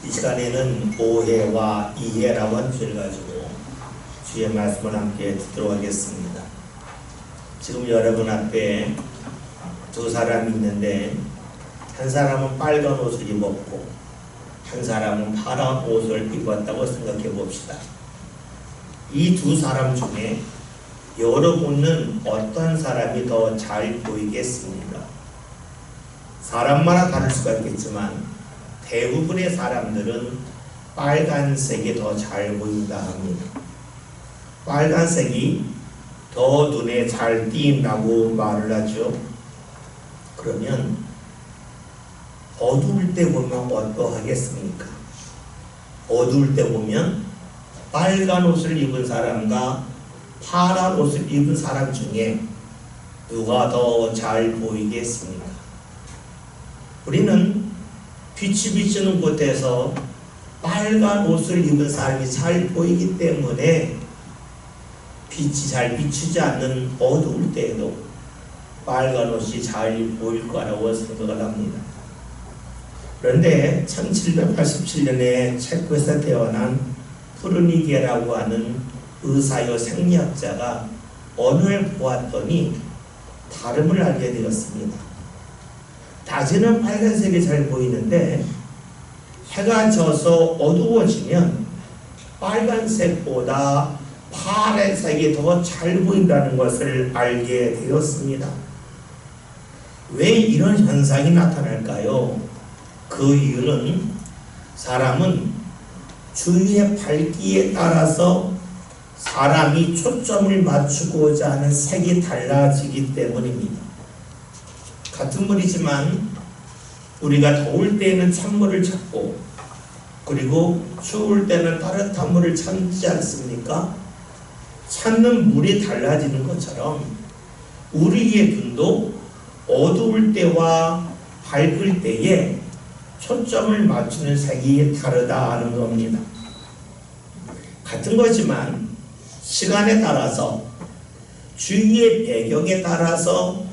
이 시간에는 오해와 이해라고 한 주제를 가지고 주의 말씀을 함께 듣도록 하겠습니다. 지금 여러분 앞에 두 사람이 있는데 한 사람은 빨간 옷을 입었고 한 사람은 파란 옷을 입었다고 생각해 봅시다. 이 두 사람 중에 여러분은 어떤 사람이 더 잘 보이겠습니까? 사람마다 다를 수가 있겠지만 대부분의 사람들은 빨간색이 더 잘 보인다 합니다. 빨간색이 더 눈에 잘 띈다고 말을 하죠. 그러면 어두울 때 보면 어떠하겠습니까? 어두울 때 보면 빨간 옷을 입은 사람과 파란 옷을 입은 사람 중에 누가 더 잘 보이겠습니까? 우리는 빛이 비치는 곳에서 빨간 옷을 입은 사람이 잘 보이기 때문에 빛이 잘 비추지 않는 어두울 때에도 빨간 옷이 잘 보일 거라고 생각을 합니다. 그런데 1787년에 체코에서 태어난 프르니게라고 하는 의사요 생리학자가 어느 날 보았더니 다름을 알게 되었습니다. 낮에는 빨간색이 잘 보이는데 해가 져서 어두워지면 빨간색보다 파란색이 더 잘 보인다는 것을 알게 되었습니다. 왜 이런 현상이 나타날까요? 그 이유는 사람은 주위의 밝기에 따라서 사람이 초점을 맞추고자 하는 색이 달라지기 때문입니다. 같은 물이지만 우리가 더울 때에는 찬물을 찾고 그리고 추울 때는 따뜻한 물을 찾지 않습니까? 찾는 물이 달라지는 것처럼 우리의 눈도 어두울 때와 밝을 때에 초점을 맞추는 색이 다르다는 겁니다. 같은 거지만 시간에 따라서 주위의 배경에 따라서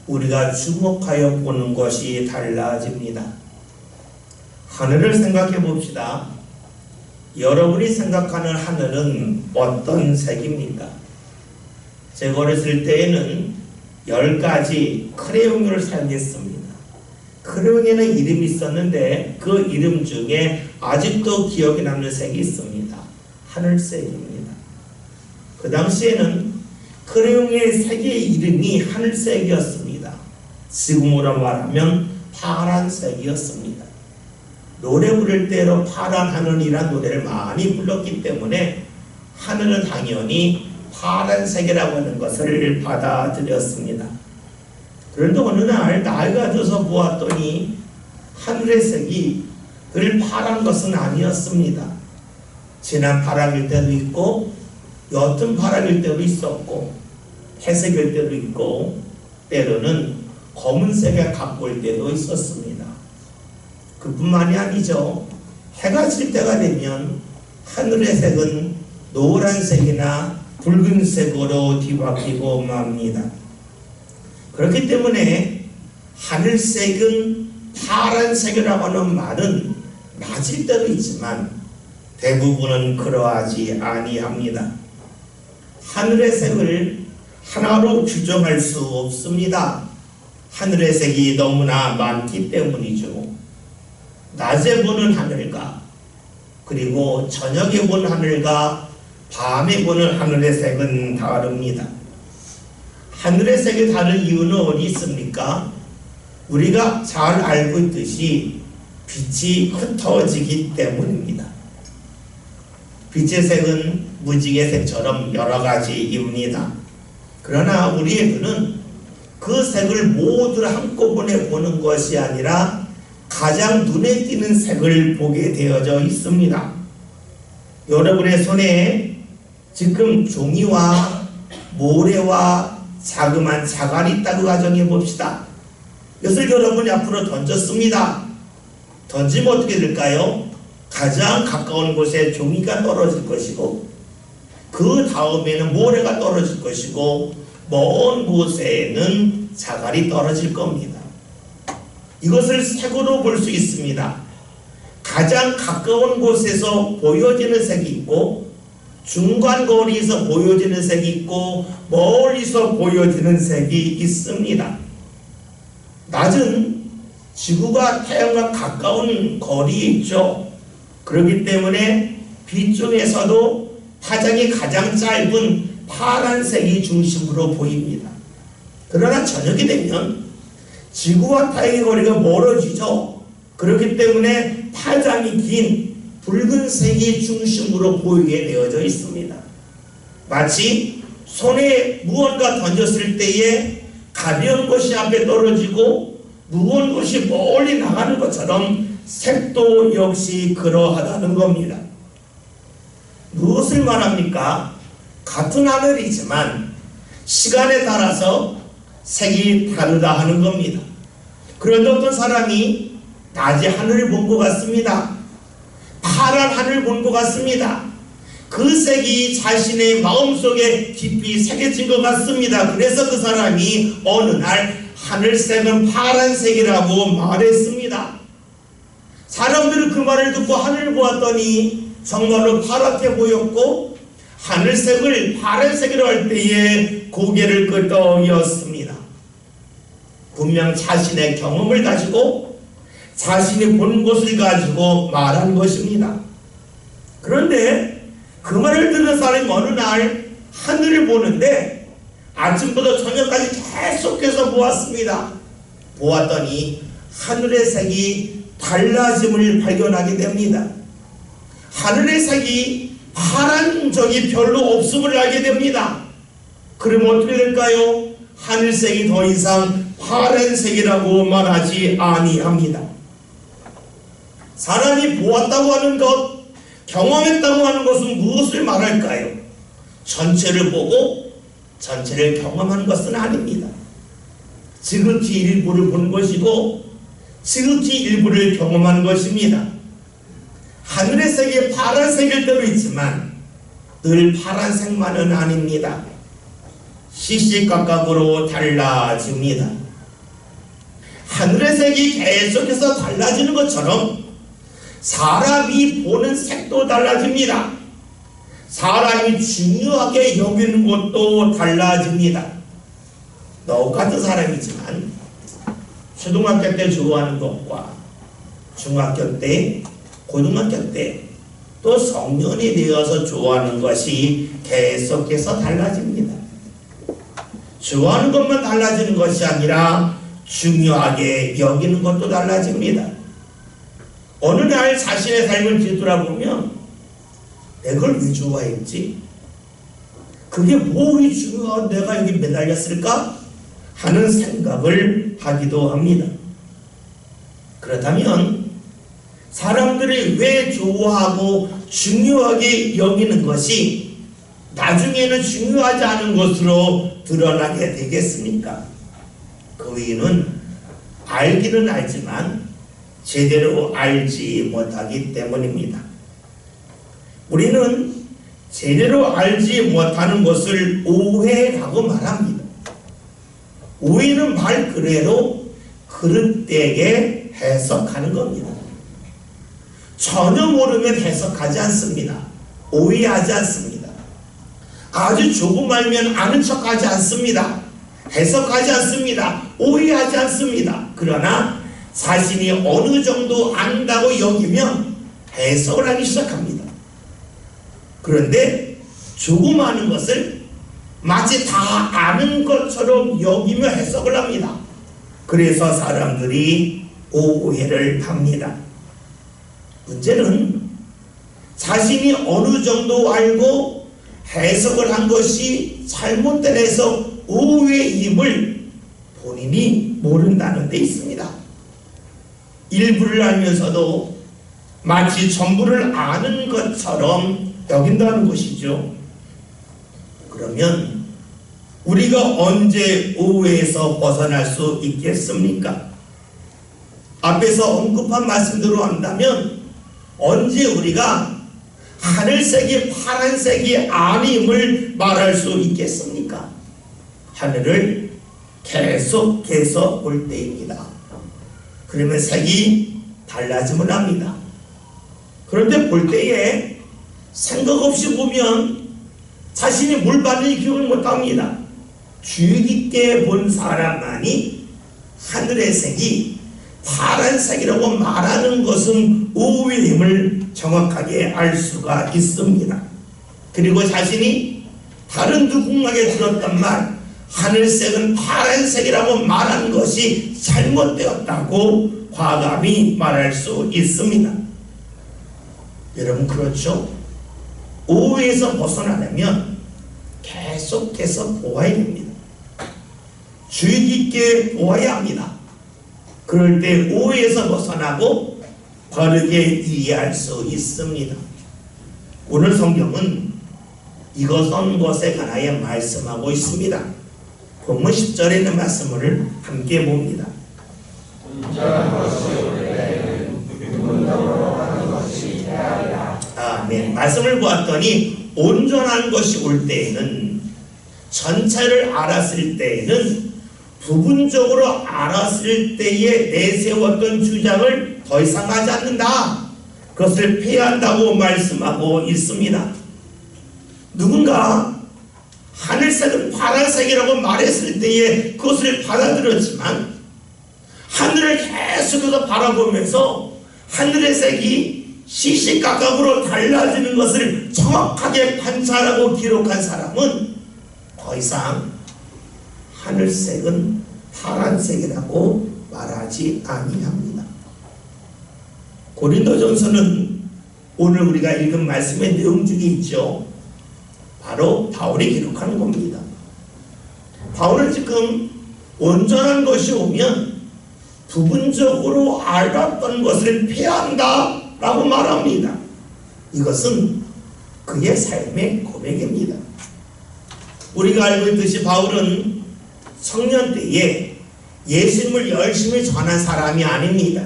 우리가 주목하여 보는 것이 달라집니다. 하늘을 생각해 봅시다. 여러분이 생각하는 하늘은 어떤 색입니까? 제가 어렸을 때에는 10가지 크레용을 사용했습니다. 크레용에는 이름이 있었는데 그 이름 중에 아직도 기억에 남는 색이 있습니다. 하늘색입니다. 그 당시에는 크레용의 색의 이름이 하늘색이었습니다. 지금으로 말하면 파란색이었습니다. 노래 부를 때로 파란 하늘이라는 노래를 많이 불렀기 때문에 하늘은 당연히 파란색이라고 하는 것을 받아들였습니다. 그런데 어느 날 나이가 들어서 보았더니 하늘의 색이 늘 파란 것은 아니었습니다. 진한 파랑일 때도 있고 옅은 파랑일 때도 있었고 회색일 때도 있고 때로는 검은색에 가까울 때도 있었습니다. 그뿐만이 아니죠. 해가 질 때가 되면 하늘의 색은 노란색이나 붉은색으로 뒤바뀌고 맙니다. 그렇기 때문에 하늘색은 파란색이라고 하는 말은 맞을 때도 있지만 대부분은 그러하지 아니합니다. 하늘의 색을 하나로 규정할 수 없습니다. 하늘의 색이 너무나 많기 때문이죠. 낮에 보는 하늘과 그리고 저녁에 보는 하늘과 밤에 보는 하늘의 색은 다릅니다. 하늘의 색이 다른 이유는 어디 있습니까? 우리가 잘 알고 있듯이 빛이 흩어지기 때문입니다. 빛의 색은 무지개 색처럼 여러 가지입니다. 그러나 우리의 눈은 그 색을 모두 한꺼번에 보는 것이 아니라 가장 눈에 띄는 색을 보게 되어져 있습니다. 여러분의 손에 지금 종이와 모래와 자그마한 자갈이 있다고 가정해 봅시다. 이것을 여러분이 앞으로 던졌습니다. 던지면 어떻게 될까요? 가장 가까운 곳에 종이가 떨어질 것이고 그 다음에는 모래가 떨어질 것이고 먼 곳에는 자갈이 떨어질 겁니다. 이것을 색으로 볼 수 있습니다. 가장 가까운 곳에서 보여지는 색이 있고 중간 거리에서 보여지는 색이 있고 멀리서 보여지는 색이 있습니다. 낮은 지구가 태양과 가까운 거리에 있죠. 그렇기 때문에 빛 중에서도 파장이 가장 짧은 파란색이 중심으로 보입니다. 그러나 저녁이 되면 지구와太陽의 거리가 멀어지죠. 그렇기 때문에 파장이 긴 붉은색이 중심으로 보이게 되어져 있습니다. 마치 손에 무언가 던졌을 때에 가벼운 것이 앞에 떨어지고 무거운 것이 멀리 나가는 것처럼 색도 역시 그러하다는 겁니다. 무엇을 말합니까? 같은 하늘이지만 시간에 따라서 색이 다르다 하는 겁니다. 그런데 어떤 사람이 낮에 하늘을 본 것 같습니다. 파란 하늘을 본 것 같습니다. 그 색이 자신의 마음속에 깊이 새겨진 것 같습니다. 그래서 그 사람이 어느 날 하늘색은 파란색이라고 말했습니다. 사람들은 그 말을 듣고 하늘을 보았더니 정말로 파랗게 보였고 하늘색을 파란색이라고 할 때에 고개를 끄덕였습니다. 분명 자신의 경험을 가지고 자신이 본 것을 가지고 말한 것입니다. 그런데 그 말을 듣는 사람이 어느 날 하늘을 보는데 아침부터 저녁까지 계속해서 보았습니다. 보았더니 하늘의 색이 달라짐을 발견하게 됩니다. 하늘의 색이 파란 적이 별로 없음을 알게 됩니다. 그럼 어떻게 될까요? 하늘색이 더 이상 파란색이라고 말하지 아니합니다. 사람이 보았다고 하는 것, 경험했다고 하는 것은 무엇을 말할까요? 전체를 보고 전체를 경험하는 것은 아닙니다. 지극히 일부를 본 것이고 지극히 일부를 경험한 것입니다. 하늘의 색이 파란색일 때도 있지만 늘 파란색만은 아닙니다. 시시각각으로 달라집니다. 하늘의 색이 계속해서 달라지는 것처럼 사람이 보는 색도 달라집니다. 사람이 중요하게 여기는 것도 달라집니다. 똑같은 사람이지만 초등학교 때 좋아하는 것과 중학교 때, 고등학교 때, 또 성년이 되어서 좋아하는 것이 계속해서 달라집니다. 좋아하는 것만 달라지는 것이 아니라 중요하게 여기는 것도 달라집니다. 어느 날 자신의 삶을 뒤돌아보면 내가 왜 좋아했지? 그게 뭐이 중요한 내가 여기 매달렸을까? 하는 생각을 하기도 합니다. 그렇다면 사람들이 왜 좋아하고 중요하게 여기는 것이 나중에는 중요하지 않은 것으로 드러나게 되겠습니까? 그 이유는 알기는 알지만 제대로 알지 못하기 때문입니다. 우리는 제대로 알지 못하는 것을 오해라고 말합니다. 오해는 말 그대로 그릇되게 해석하는 겁니다. 전혀 모르면 해석하지 않습니다. 오해하지 않습니다. 아주 조금 알면 아는 척하지 않습니다. 해석하지 않습니다. 오해하지 않습니다. 그러나 자신이 어느 정도 안다고 여기면 해석을 하기 시작합니다. 그런데 조금 아는 것을 마치 다 아는 것처럼 여기며 해석을 합니다. 그래서 사람들이 오해를 합니다. 문제는 자신이 어느 정도 알고 해석을 한 것이 잘못된 해석, 오해임을 본인이 모른다는 데 있습니다. 일부를 알면서도 마치 전부를 아는 것처럼 여긴다는 것이죠. 그러면 우리가 언제 오해에서 벗어날 수 있겠습니까? 앞에서 언급한 말씀대로 한다면 언제 우리가 하늘색이 파란색이 아님을 말할 수 있겠습니까? 하늘을 계속해서 볼 때입니다. 그러면 색이 달라짐을 합니다. 그런데 볼 때에 생각 없이 보면 자신이 뭘 받는지 기억을 못합니다. 주의 깊게 본 사람만이 하늘의 색이 파란색이라고 말하는 것은 오후의 힘을 정확하게 알 수가 있습니다. 그리고 자신이 다른 누군가에게 들었던 말, 하늘색은 파란색이라고 말한 것이 잘못되었다고 과감히 말할 수 있습니다. 여러분, 그렇죠? 오해에서 벗어나려면 계속해서 보아야 됩니다. 주의 깊게 보아야 합니다. 그럴 때 오해에서 벗어나고 바르게 이해할 수 있습니다. 오늘 성경은 이것은 것에 관하여 말씀하고 있습니다. 본문 10절에 있는 말씀을 함께 봅니다. 아멘. 말씀을 보았더니 온전한 것이 올 때에는, 전체를 알았을 때에는 부분적으로 알았을 때에 내세웠던 주장을 더 이상 하지 않는다. 그것을 폐한다고 말씀하고 있습니다. 누군가 하늘색은 파란색이라고 말했을 때에 그것을 받아들였지만, 하늘을 계속해서 바라보면서 하늘의 색이 시시각각으로 달라지는 것을 정확하게 관찰하고 기록한 사람은 더 이상 하늘색은 파란색이라고 말하지 아니합니다. 고린도전서는 오늘 우리가 읽은 말씀의 내용 중에 있죠. 바로 바울이 기록하는 겁니다. 바울은 지금 온전한 것이 오면 부분적으로 알았던 것을 폐한다 라고 말합니다. 이것은 그의 삶의 고백입니다. 우리가 알고 있듯이 바울은 청년 때에 예수님을 열심히 전한 사람이 아닙니다.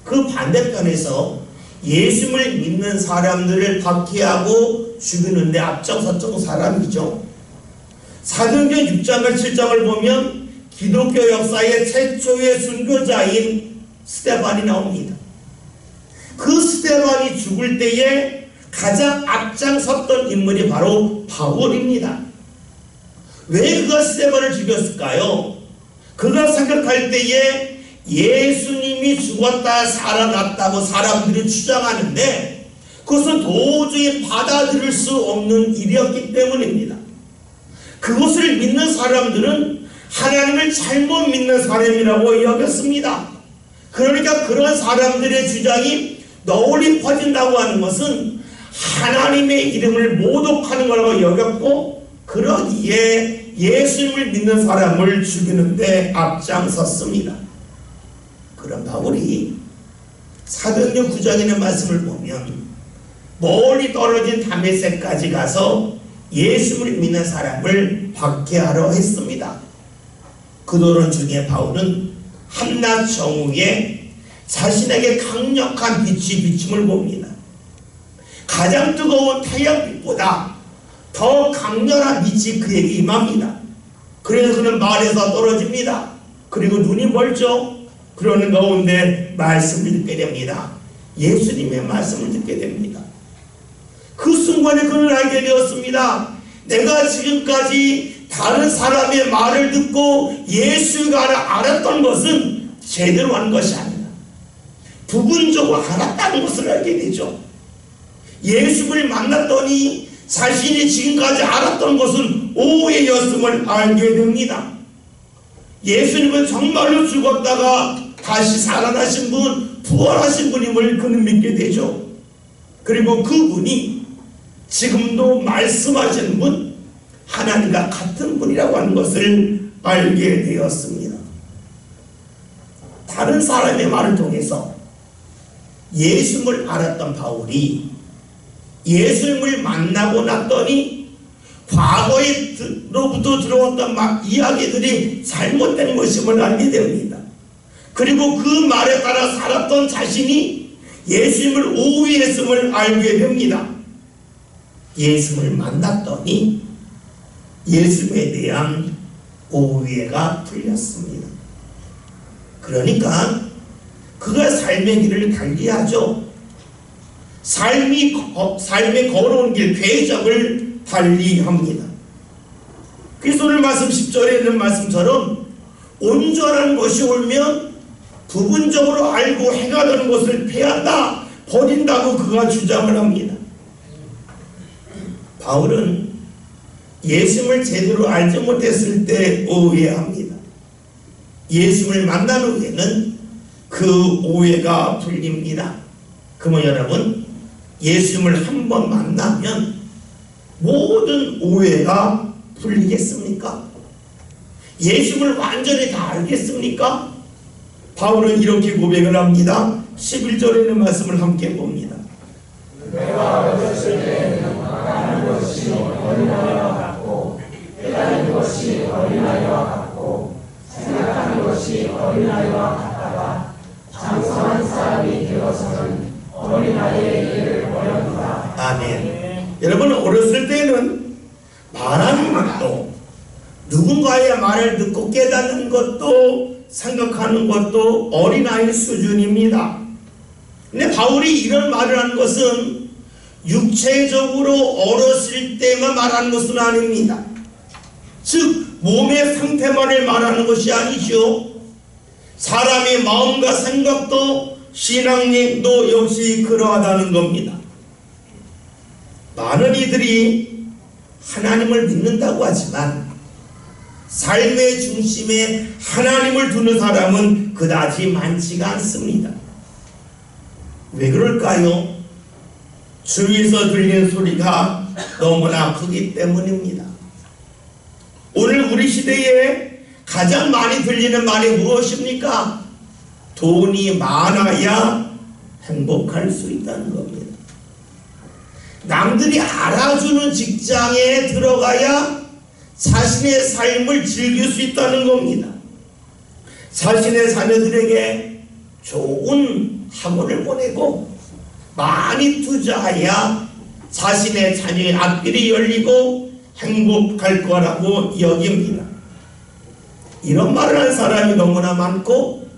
그 반대편에서 예수님을 믿는 사람들을 박해하고 죽이는 데 앞장섰던 사람이죠. 사도행전 6장과 7장을 보면 기독교 역사의 최초의 순교자인 스데반이 나옵니다. 그 스데반이 죽을 때에 가장 앞장섰던 인물이 바로 바울입니다. 왜 그가 스데반을 죽였을까요? 그가 생각할 때에 예수님이 죽었다 살아났다고 사람들이 주장하는데 그것은 도저히 받아들일 수 없는 일이었기 때문입니다. 그것을 믿는 사람들은 하나님을 잘못 믿는 사람이라고 여겼습니다. 그러니까 그런 사람들의 주장이 널리 퍼진다고 하는 것은 하나님의 이름을 모독하는 거라고 여겼고, 그러기에 예수님을 믿는 사람을 죽이는데 앞장섰습니다. 그런 바울이 사도행전 9장에 있는 말씀을 보면 멀리 떨어진 다메섹까지 가서 예수를 믿는 사람을 박해하려 했습니다. 그 도론 중에 바울은 한낮 정오에 자신에게 강력한 빛이 비침을 봅니다. 가장 뜨거운 태양빛보다 더 강렬한 빛이 그에게 임합니다. 그래서 그는 말에서 떨어집니다. 그리고 눈이 멀죠. 그러는 가운데 말씀을 듣게 됩니다. 예수님의 말씀을 듣게 됩니다. 그 순간에 그는 알게 되었습니다. 내가 지금까지 다른 사람의 말을 듣고 예수가 알았던 것은 제대로 한 것이 아니다. 부분적으로 알았다는 것을 알게 되죠. 예수를 만났더니 자신이 지금까지 알았던 것은 오해였음을 알게 됩니다. 예수님은 정말로 죽었다가 다시 살아나신 분, 부활하신 분임을 그는 믿게 되죠. 그리고 그분이 지금도 말씀하시는 분, 하나님과 같은 분이라고 하는 것을 알게 되었습니다. 다른 사람의 말을 통해서 예수님을 알았던 바울이 예수님을 만나고 났더니 과거에로부터 들어왔던 이야기들이 잘못된 것임을 알게 됩니다. 그리고 그 말에 따라 살았던 자신이 예수님을 오해했음을 알게 됩니다. 예수님을 만났더니 예수님에 대한 오해가 풀렸습니다. 그러니까 그가 삶의 길을 달리하죠. 삶의 걸어온 길, 궤적을 달리합니다. 그래서 오늘 말씀 10절에 있는 말씀처럼 온전한 것이 오면 부분적으로 알고 행하던 것을 패한다, 버린다고 그가 주장을 합니다. 바울은 예수님을 제대로 알지 못했을 때 오해합니다. 예수님을 만난 후에는 그 오해가 풀립니다. 그러면 여러분, 예수님을 한번 만나면 모든 오해가 풀리겠습니까? 예수님을 완전히 다 알겠습니까? 바울은 이렇게 고백을 합니다. 11절에 있는 말씀을 함께 봅니다. 내가 어렸을 때에는 아는 것이 어린아이와 같고 깨달은 것이 어린아이와 같고 생각하는 것이 어린아이와 같다가 장성한 사람이 되어서는 어린아이의 일을 버렸노라. 아멘. 여러분, 어렸을 때는 말하는 것도, 누군가의 말을 듣고 깨닫는 것도, 생각하는 것도 어린아이 수준입니다. 근데 바울이 이런 말을 하는 것은 육체적으로 어렸을 때만 말하는 것은 아닙니다. 즉 몸의 상태만을 말하는 것이 아니죠. 사람의 마음과 생각도, 신앙력도 역시 그러하다는 겁니다. 많은 이들이 하나님을 믿는다고 하지만 삶의 중심에 하나님을 두는 사람은 그다지 많지가 않습니다. 왜 그럴까요? 주위에서 들리는 소리가 너무나 크기 때문입니다. 오늘 우리 시대에 가장 많이 들리는 말이 무엇입니까? 돈이 많아야 행복할 수 있다는 겁니다. 남들이 알아주는 직장에 들어가야 자신의 삶을 즐길 수 있다는 겁니다. 자신의 자녀들에게 좋은 학원을 보내고 많이 투자해야 자신의 자녀의 앞길이 열리고 행복할 거라고 여깁니다. 이런 말을 하는 사람이 너무나 많고,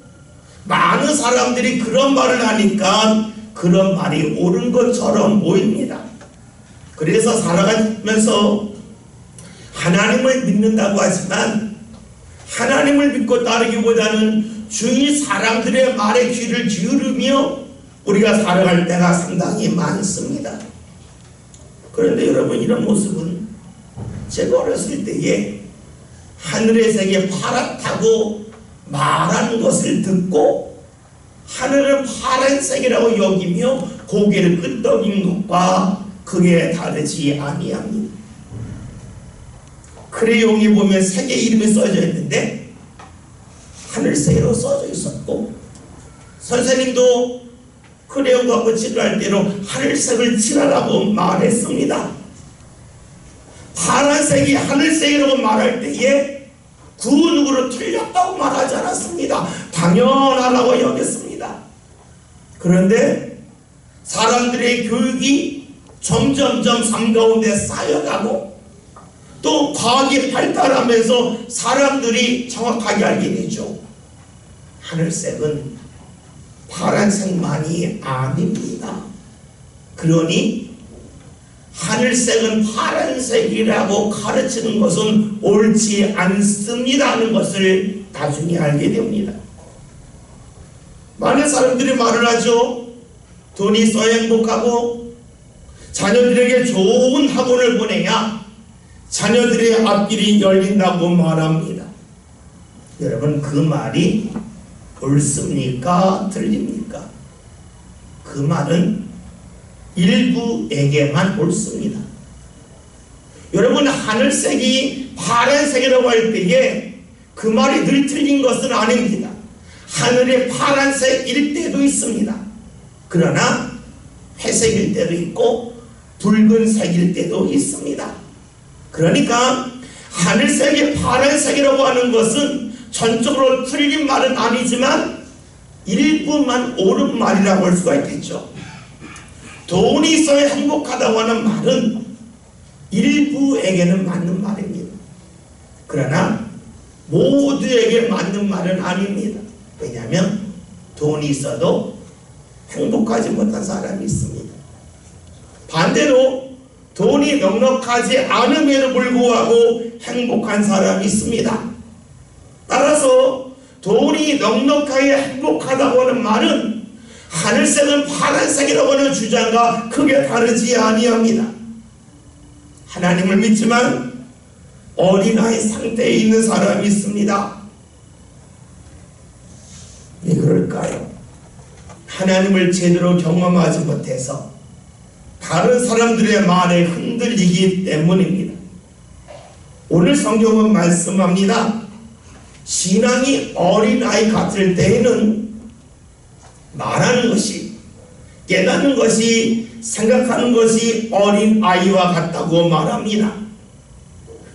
많은 사람들이 그런 말을 하니까 그런 말이 옳은 것처럼 보입니다. 그래서 살아가면서 하나님을 믿는다고 하지만 하나님을 믿고 따르기보다는 주위 사람들의 말에 귀를 기울이며 우리가 살아갈 때가 상당히 많습니다. 그런데 여러분, 이런 모습은 제가 어렸을 때에 하늘의 색이 파랗다고 말하는 것을 듣고 하늘은 파란색이라고 여기며 고개를 끄덕인 것과 그게 다르지 아니합니다. 크레용이 보면 색의 이름이 써져 있는데 하늘색으로 써져 있었고, 선생님도 크레용 갖고 칠할 때로 하늘색을 칠하라고 말했습니다. 파란색이 하늘색이라고 말할 때에 그 누구를 틀렸다고 말하지 않았습니다. 당연하다고 여겼습니다. 그런데 사람들의 교육이 점점점 삶 가운데 쌓여가고 또 과학이 발달하면서 사람들이 정확하게 알게 되죠. 하늘색은 파란색만이 아닙니다. 그러니 하늘색은 파란색이라고 가르치는 것은 옳지 않습니다 하는 것을 나중에 알게 됩니다. 많은 사람들이 말을 하죠. 돈이 있어야 행복하고 자녀들에게 좋은 학원을 보내야 자녀들의 앞길이 열린다고 말합니다. 여러분, 그 말이 옳습니까? 틀립니까? 그 말은 일부에게만 옳습니다. 여러분, 하늘색이 파란색이라고 할 때에 그 말이 늘 틀린 것은 아닙니다. 하늘이 파란색일 때도 있습니다. 그러나 회색일 때도 있고 붉은색일 때도 있습니다. 그러니까 하늘색이 파란색이라고 하는 것은 전적으로 틀린 말은 아니지만 일부만 옳은 말이라고 할 수가 있겠죠. 돈이 있어야 행복하다고 하는 말은 일부에게는 맞는 말입니다. 그러나 모두에게 맞는 말은 아닙니다. 왜냐하면 돈이 있어도 행복하지 못한 사람이 있습니다. 넉넉하지 않음에도 불구하고 행복한 사람이 있습니다. 따라서 돈이 넉넉하게 행복하다고 하는 말은 하늘색은 파란색이라고 하는 주장과 크게 다르지 아니합니다. 하나님을 믿지만 어린아이 상태에 있는 사람이 있습니다. 왜 그럴까요? 하나님을 제대로 경험하지 못해서 다른 사람들의 말에 흔들리기 때문입니다. 오늘 성경은 말씀합니다. 신앙이 어린아이 같을 때에는 말하는 것이, 깨닫는 것이, 생각하는 것이 어린아이와 같다고 말합니다.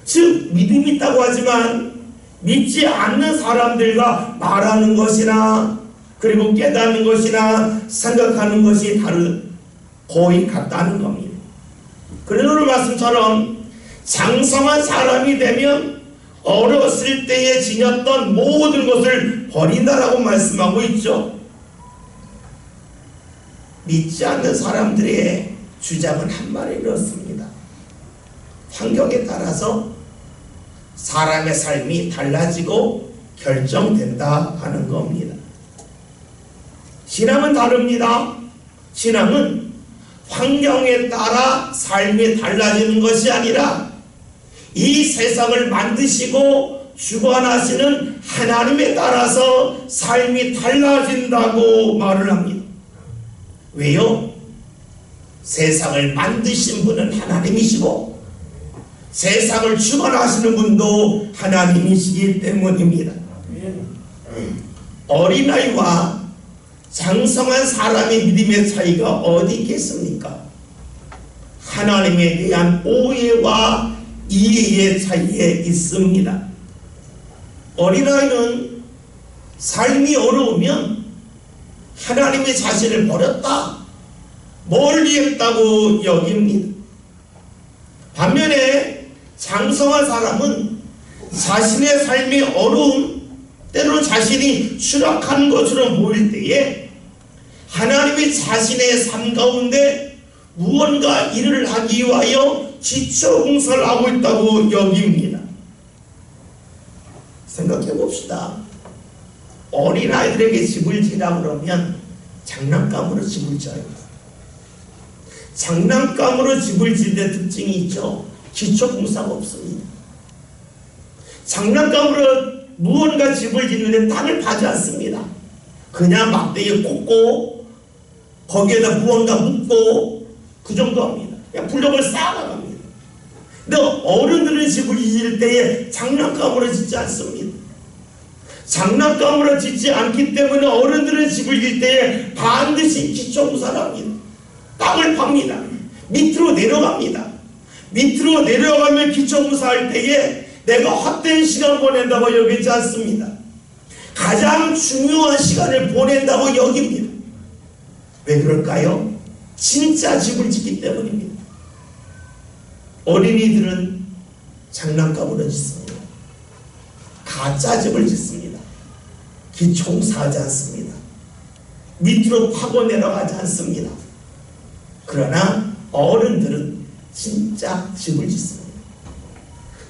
즉 믿음이 있다고 하지만 믿지 않는 사람들과 말하는 것이나 그리고 깨닫는 것이나 생각하는 것이 거의 같다는 겁니다. 그래서 오늘 말씀처럼 장성한 사람이 되면 어렸을 때에 지녔던 모든 것을 버린다라고 말씀하고 있죠. 믿지 않는 사람들의 주장은 한 말이 이렇습니다. 환경에 따라서 사람의 삶이 달라지고 결정된다 하는 겁니다. 신앙은 다릅니다. 신앙은 환경에 따라 삶이 달라지는 것이 아니라 이 세상을 만드시고 주관하시는 하나님에 따라서 삶이 달라진다고 말을 합니다. 왜요? 세상을 만드신 분은 하나님이시고 세상을 주관하시는 분도 하나님이시기 때문입니다. 어린아이와 장성한 사람의 믿음의 차이가 어디 있겠습니까? 하나님에 대한 오해와 이해의 차이에 있습니다. 어린아이는 삶이 어려우면 하나님의 자신을 버렸다, 멀리 했다고 여깁니다. 반면에 장성한 사람은 자신의 삶이 어려움, 때로는 자신이 추락한 것처럼 보일 때에 하나님이 자신의 삶 가운데 무언가 일을 하기 위하여 지초봉사를 하고 있다고 여깁니다. 생각해 봅시다. 어린아이들에게 집을 지라 그러면 장난감으로 집을 져요. 장난감으로 집을 지는 특징이 있죠. 기초공사가 없습니다. 장난감으로 무언가 집을 짓는데 땅을 파지 않습니다. 그냥 막대기에 꽂고 거기에다 무언가 묻고 그 정도 합니다. 그냥 블록을 쌓아나갑니다. 근데 어른들은 집을 짓을 때에 장난감으로 짓지 않습니다. 장난감으로 짓지 않기 때문에 어른들은 집을 짓을 때에 반드시 기초공사를 합니다. 땅을 팝니다. 밑으로 내려갑니다. 밑으로 내려가면 기초공사할 때에 내가 헛된 시간 보낸다고 여기지 않습니다. 가장 중요한 시간을 보낸다고 여깁니다. 왜 그럴까요? 진짜 집을 짓기 때문입니다. 어린이들은 장난감으로 짓습니다. 가짜 집을 짓습니다. 기초공사하지 않습니다. 밑으로 파고 내려가지 않습니다. 그러나 어른들은 진짜 집을 짓습니다.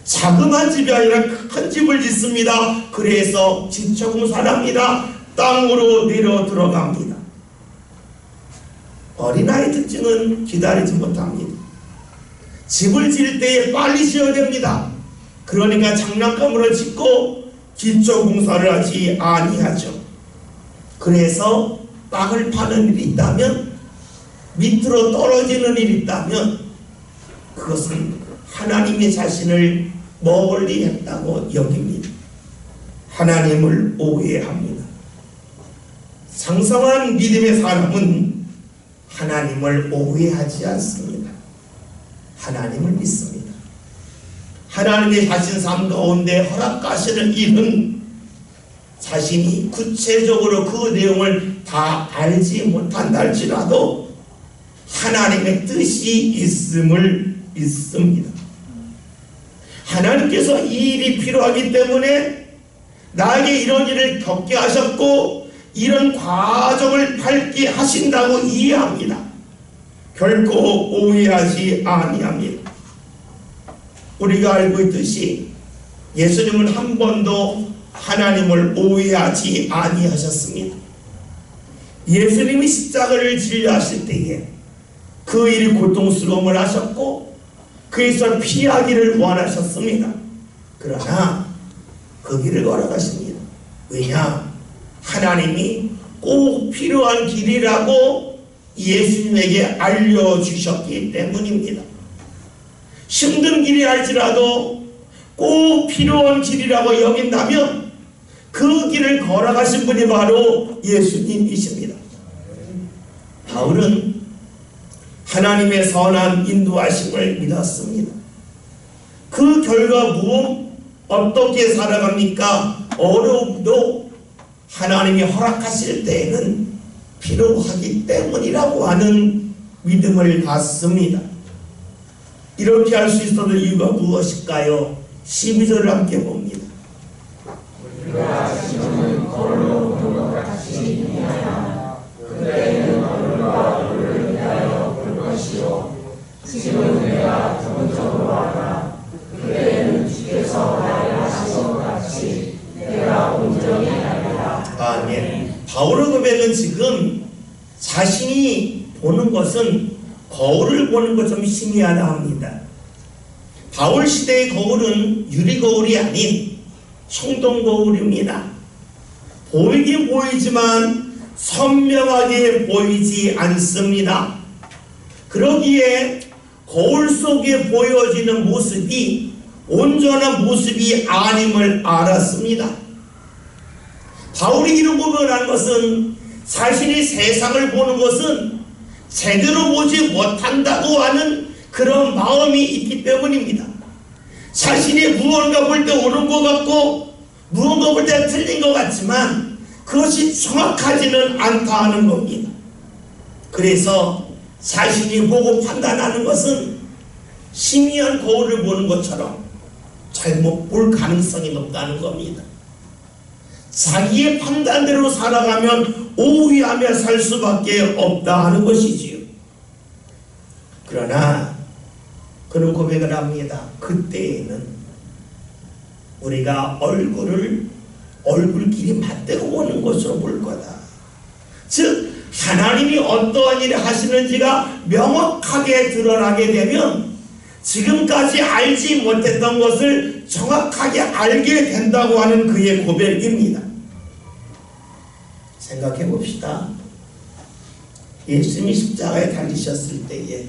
자그마한 집이 아니라 큰 집을 짓습니다. 그래서 기초공사를 합니다. 땅으로 내려 들어갑니다. 어린아이 특징은 기다리지 못합니다. 집을 지을 때에 빨리 지어야 됩니다. 그러니까 장난감으로 짓고 기초공사를 하지 아니하죠. 그래서 땅을 파는 일이 있다면, 밑으로 떨어지는 일이 있다면 그것은 하나님의 자신을 멀리 했다고 여깁니다. 하나님을 오해합니다. 장성한 믿음의 사람은 하나님을 오해하지 않습니다. 하나님을 믿습니다. 하나님의 자신 삶 가운데 허락하시는 일은 자신이 구체적으로 그 내용을 다 알지 못한다 할지라도 하나님의 뜻이 있음을 믿습니다. 하나님께서 이 일이 필요하기 때문에 나에게 이런 일을 겪게 하셨고 이런 과정을 밟게 하신다고 이해합니다. 결코 오해하지 아니합니다. 우리가 알고 있듯이 예수님은 한 번도 하나님을 오해하지 아니하셨습니다. 예수님이 십자가를 지려 하실 때에 그 일이 고통스러움을 하셨고 그에서 피하기를 원하셨습니다. 그러나 그 길을 걸어가십니다. 왜냐? 하나님이 꼭 필요한 길이라고 예수님에게 알려주셨기 때문입니다. 힘든 길이 할지라도 꼭 필요한 길이라고 여긴다면 그 길을 걸어가신 분이 바로 예수님이십니다. 바울은 하나님의 선한 인도하심을 믿었습니다. 그 결과 어떻게 살아갑니까? 어려움도 하나님이 허락하실 때에는 필요하기 때문이라고 하는 믿음을 갖습니다. 이렇게 할 수 있었던 이유가 무엇일까요? 12절을 함께 봅니다. 우리가 지금은 거울로 보는 것 같이 미하나 그때에는 얼굴과 얼굴을 위하여 볼 것이요 지금은 내가 부분적으로 하나 그때에는 주께서 나를 하신 것 같이 내가 온전히 알리라. 아멘. 바울의 고백은 지금 자신이 보는 것은 거울을 보는 것처럼 희미하다 합니다. 바울 시대의 거울은 유리거울이 아닌 청동거울입니다. 보이긴 보이지만 선명하게 보이지 않습니다. 그러기에 거울 속에 보여지는 모습이 온전한 모습이 아님을 알았습니다. 바울이 이런 고백을 한 것은 자신이 세상을 보는 것은 제대로 보지 못한다고 하는 그런 마음이 있기 때문입니다. 자신이 무언가 볼 때 옳은 것 같고 무언가 볼 때 틀린 것 같지만 그것이 정확하지는 않다 하는 겁니다. 그래서 자신이 보고 판단하는 것은 희미한 거울을 보는 것처럼 잘못 볼 가능성이 높다는 겁니다. 자기의 판단대로 살아가면 오해하며 살 수밖에 없다 하는 것이지요. 그러나 그런 고백을 합니다. 그때에는 우리가 얼굴끼리 맞대고 보는 것으로 볼 거다. 즉 하나님이 어떠한 일을 하시는지가 명확하게 드러나게 되면 지금까지 알지 못했던 것을 정확하게 알게 된다고 하는 그의 고백입니다. 생각해 봅시다. 예수님이 십자가에 달리셨을 때에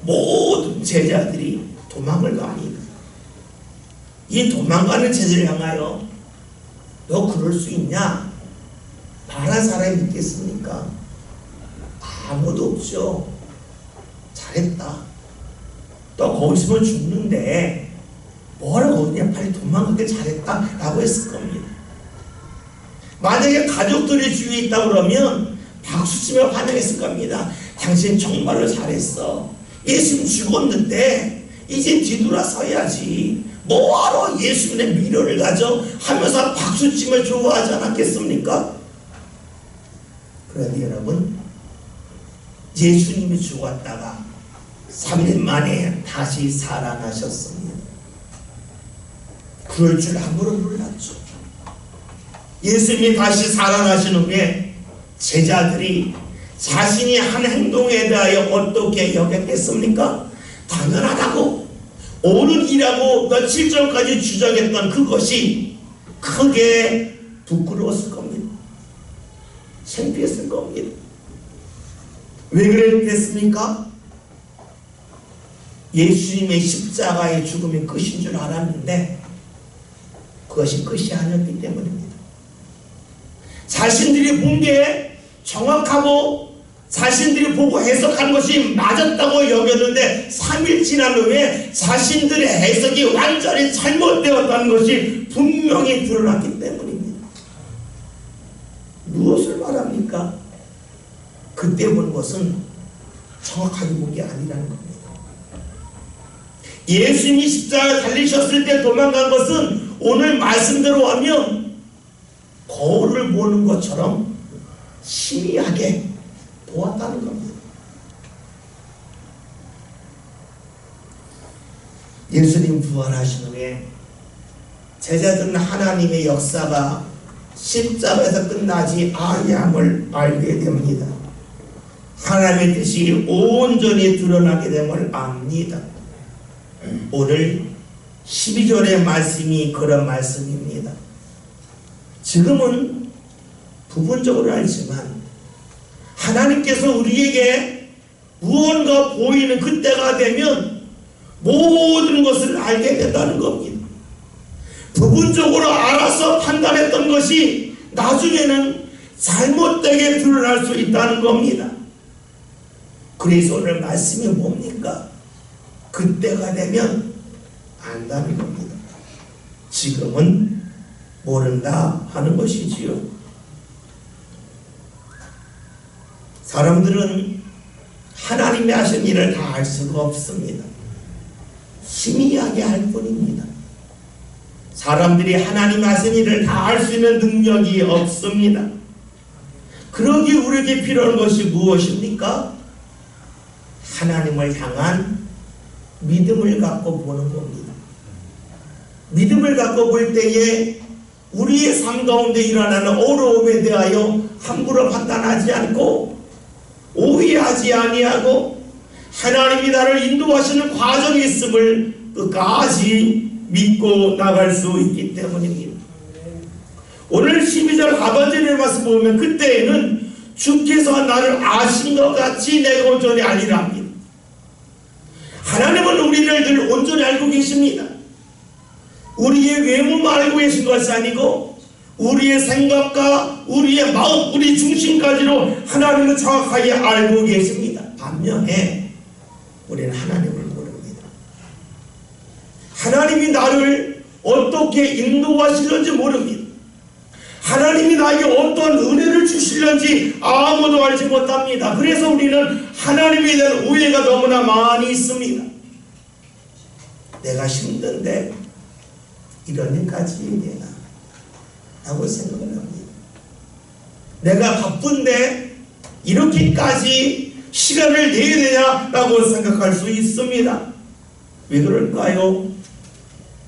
모든 제자들이 도망을 갑니다. 이 도망가는 제자를 향하여 너 그럴 수 있냐? 말한 사람이 있겠습니까? 아무도 없죠. 잘했다. 너 거기 있으면 죽는데 뭐라고 그냥 빨리 도망가게 잘했다 라고 했을 겁니다. 만약에 가족들이 주위에 있다 그러면 박수치며 환영했을 겁니다. 당신 정말로 잘했어. 예수님 죽었는데 이제 뒤돌아서야지. 뭐하러 예수님의 미련을 가져 하면서 박수치며 좋아하지 않았겠습니까? 그런데 여러분, 예수님이 죽었다가 3일 만에 다시 살아나셨습니다. 그럴 줄 아무도 몰랐죠. 예수님이 다시 살아나신 후에 제자들이 자신이 한 행동에 대하여 어떻게 여겼겠습니까? 당연하다고 옳은 일이라고 며칠 전까지 주장했던 그것이 크게 부끄러웠을 겁니다. 창피했을 겁니다. 왜 그랬겠습니까? 예수님의 십자가의 죽음이 끝인 줄 알았는데 그것이 끝이 아니었기 때문입니다. 자신들이 본 게 정확하고 자신들이 보고 해석한 것이 맞았다고 여겼는데 3일 지난 후에 자신들의 해석이 완전히 잘못되었다는 것이 분명히 드러났기 때문입니다. 무엇을 말합니까? 그때 본 것은 정확하게 본 게 아니라는 겁니다. 예수님이 십자가에 달리셨을 때 도망간 것은 오늘 말씀대로 하면 거울을 보는 것처럼 희미하게 보았다는 겁니다. 예수님 부활하신 후에 제자들은 하나님의 역사가 십자가에서 끝나지 아니함을 알게 됩니다. 하나님의 뜻이 온전히 드러나게 됨을 압니다. 오늘 12절의 말씀이 그런 말씀입니다. 지금은 부분적으로 알지만 하나님께서 우리에게 무언가 보이는 그때가 되면 모든 것을 알게 된다는 겁니다. 부분적으로 알아서 판단했던 것이 나중에는 잘못되게 드러날 수 있다는 겁니다. 그래서 오늘 말씀이 뭡니까? 그때가 되면 안다는 겁니다. 지금은 모른다 하는 것이지요. 사람들은 하나님이 하신 일을 다 알 수가 없습니다. 희미하게 알 뿐입니다. 사람들이 하나님이 하신 일을 다 알 수 있는 능력이 없습니다. 그러기 우리에게 필요한 것이 무엇입니까? 하나님을 향한 믿음을 갖고 보는 겁니다. 믿음을 갖고 볼 때에 우리의 삶 가운데 일어나는 어려움에 대하여 함부로 판단하지 않고 오해하지 아니하고 하나님이 나를 인도하시는 과정이 있음을 끝까지 믿고 나갈 수 있기 때문입니다. 오늘 12절 하반절의 말씀 보면 그때에는 주께서 나를 아신 것 같이 내가 온전히 알리라 합니다. 하나님은 우리를 늘 온전히 알고 계십니다. 우리의 외모만 알고 계신 것이 아니고 우리의 생각과 우리의 마음, 우리 중심까지로 하나님은 정확하게 알고 계십니다. 반면에 우리는 하나님을 모릅니다. 하나님이 나를 어떻게 인도하시는지 모릅니다. 하나님이 나에게 어떤 은혜를 주시는지 아무도 알지 못합니다. 그래서 우리는 하나님에 대한 오해가 너무나 많이 있습니다. 내가 힘든데 이런 일까지 해야 되나 라고 생각을 합니다. 내가 바쁜데 이렇게까지 시간을 내야 되냐 라고 생각할 수 있습니다. 왜 그럴까요?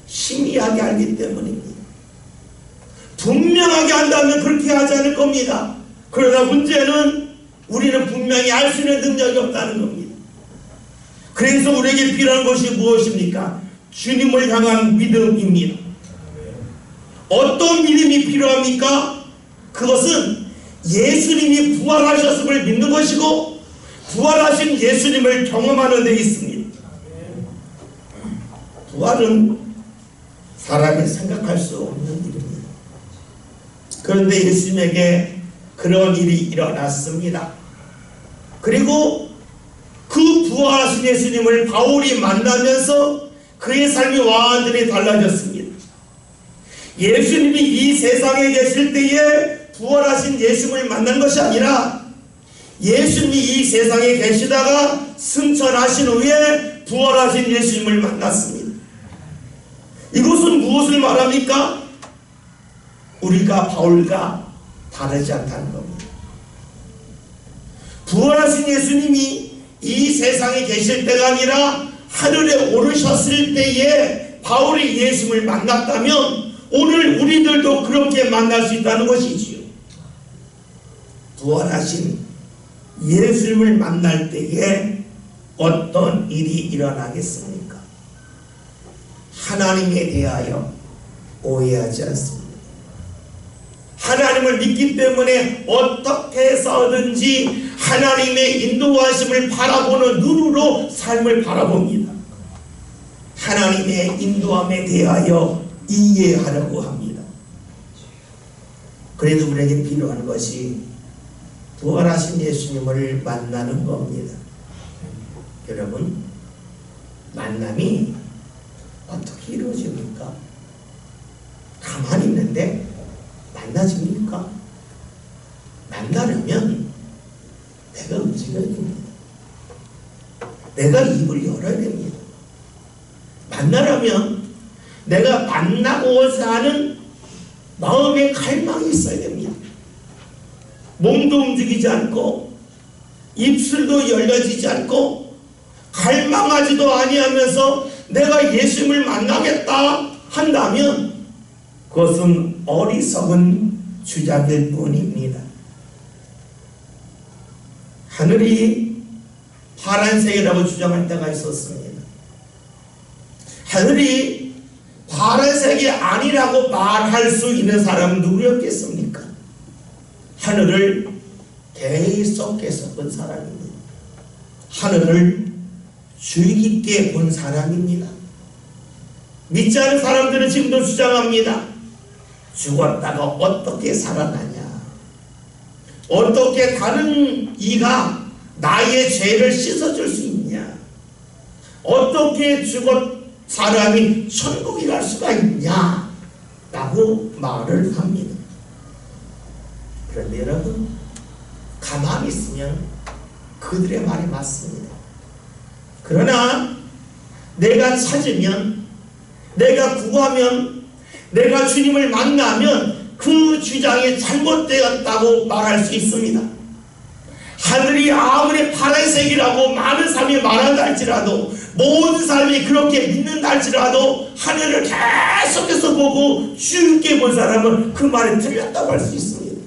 희미하게 알기 때문입니다. 분명하게 안다면 그렇게 하지 않을 겁니다. 그러나 문제는 우리는 분명히 알 수 있는 능력이 없다는 겁니다. 그래서 우리에게 필요한 것이 무엇입니까? 주님을 향한 믿음입니다. 어떤 믿음이 필요합니까? 그것은 예수님이 부활하셨음을 믿는 것이고 부활하신 예수님을 경험하는 데 있습니다. 부활은 사람이 생각할 수 없는 일입니다. 그런데 예수님에게 그런 일이 일어났습니다. 그리고 그 부활하신 예수님을 바울이 만나면서 그의 삶이 완전히 달라졌습니다. 예수님이 이 세상에 계실 때에 부활하신 예수님을 만난 것이 아니라 예수님이 이 세상에 계시다가 승천하신 후에 부활하신 예수님을 만났습니다. 이것은 무엇을 말합니까? 우리가 바울과 다르지 않다는 겁니다. 부활하신 예수님이 이 세상에 계실 때가 아니라 하늘에 오르셨을 때에 바울이 예수님을 만났다면 오늘 우리들도 그렇게 만날 수 있다는 것이지요. 부활하신 예수님을 만날 때에 어떤 일이 일어나겠습니까? 하나님에 대하여 오해하지 않습니다. 하나님을 믿기 때문에 어떻게 해서든지 하나님의 인도하심을 바라보는 눈으로 삶을 바라봅니다. 하나님의 인도함에 대하여 이해하려고 합니다. 그래도 우리에게 필요한 것이 부활하신 예수님을 만나는 겁니다. 여러분, 만남이 어떻게 이루어집니까? 가만히 있는데 만나집니까? 만나려면 내가 움직여야 됩니다. 내가 입을 열어야 됩니다. 만나려면 내가 만나고자 하는 마음의 갈망이 있어야 됩니다. 몸도 움직이지 않고 입술도 열려지지 않고 갈망하지도 아니하면서 내가 예수님을 만나겠다 한다면 그것은 어리석은 주장일 뿐입니다. 하늘이 파란색이라고 주장할 때가 있었습니다. 하늘이 파란색이 아니라고 말할 수 있는 사람은 누구였겠습니까? 하늘을 계속해서 본 사람입니다. 하늘을 주의 깊게 본 사람입니다. 믿지 않은 사람들은 지금도 주장합니다. 죽었다가 어떻게 살아나냐? 어떻게 다른 이가 나의 죄를 씻어줄 수 있냐? 어떻게 죽었 사람이 천국에 갈 수가 있냐? 라고 말을 합니다. 그런데 여러분, 가만히 있으면 그들의 말이 맞습니다. 그러나 내가 찾으면, 내가 구하면, 내가 주님을 만나면 그 주장이 잘못되었다고 말할 수 있습니다. 하늘이 아무리 파란색이라고 많은 사람이 말한다 할지라도, 모든 사람이 그렇게 믿는다 할지라도 하늘을 계속해서 보고 주님께 본 사람은 그 말이 틀렸다고 할 수 있습니다.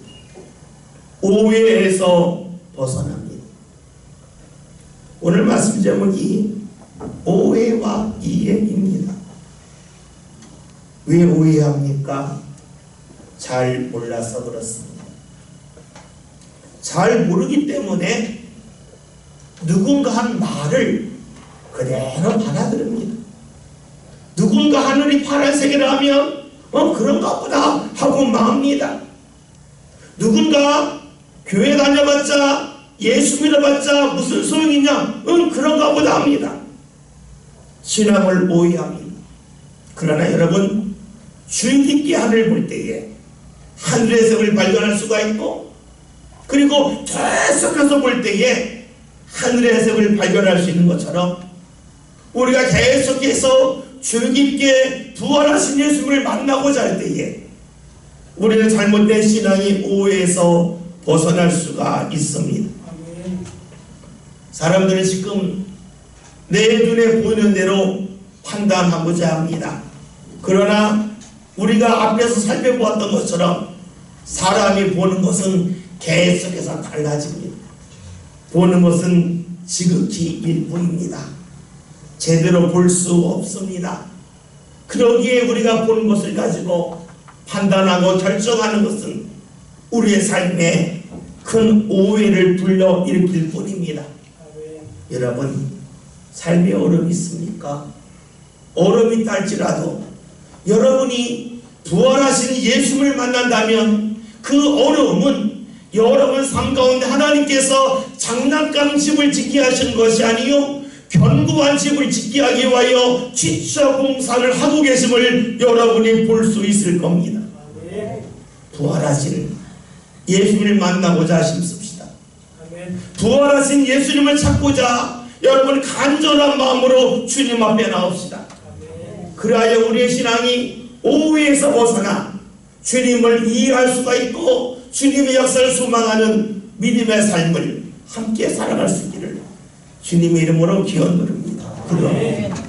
오해에서 벗어납니다. 오늘 말씀 제목이 오해와 이해입니다. 왜 오해합니까? 잘 몰라서 그렇습니다. 잘 모르기 때문에 누군가 한 말을 그대로 받아들입니다. 누군가 하늘이 파란색이라면 그런가 보다 하고 맙니다. 누군가 교회 다녀봤자, 예수 믿어봤자 무슨 소용이냐? 그런가 보다 합니다. 신앙을 오해합니다. 그러나 여러분, 주의 깊게 하늘을 볼 때에 하늘의 색을 발견할 수가 있고, 그리고 계속해서 볼 때에 하늘의 색을 발견할 수 있는 것처럼 우리가 계속해서 주의 깊게 부활하신 예수님을 만나고자 할 때에 우리는 잘못된 신앙이 오해에서 벗어날 수가 있습니다. 사람들은 지금 내 눈에 보이는 대로 판단하고자 합니다. 그러나 우리가 앞에서 살펴보았던 것처럼 사람이 보는 것은 계속해서 달라집니다. 보는 것은 지극히 일부입니다. 제대로 볼 수 없습니다. 그러기에 우리가 보는 것을 가지고 판단하고 결정하는 것은 우리의 삶에 큰 오해를 불러일으킬 뿐입니다. 여러분, 삶에 어려움이 있습니까? 어려움이 있다 할지라도 여러분이 부활하신 예수님을 만난다면 그 어려움은 여러분 삶 가운데 하나님께서 장난감 집을 짓게 하신 것이 아니요 견고한 집을 짓게 하기 위하여 지체 공사를 하고 계심을 여러분이 볼 수 있을 겁니다. 부활하신 예수님을 만나고자 힘씁시다. 부활하신 예수님을 찾고자 여러분 간절한 마음으로 주님 앞에 나옵시다. 그래야 우리의 신앙이 오해에서 벗어나 주님을 이해할 수가 있고 주님의 역사를 소망하는 믿음의 삶을 함께 살아갈 수 있기를 주님의 이름으로 기원드립니다. 기도합니다.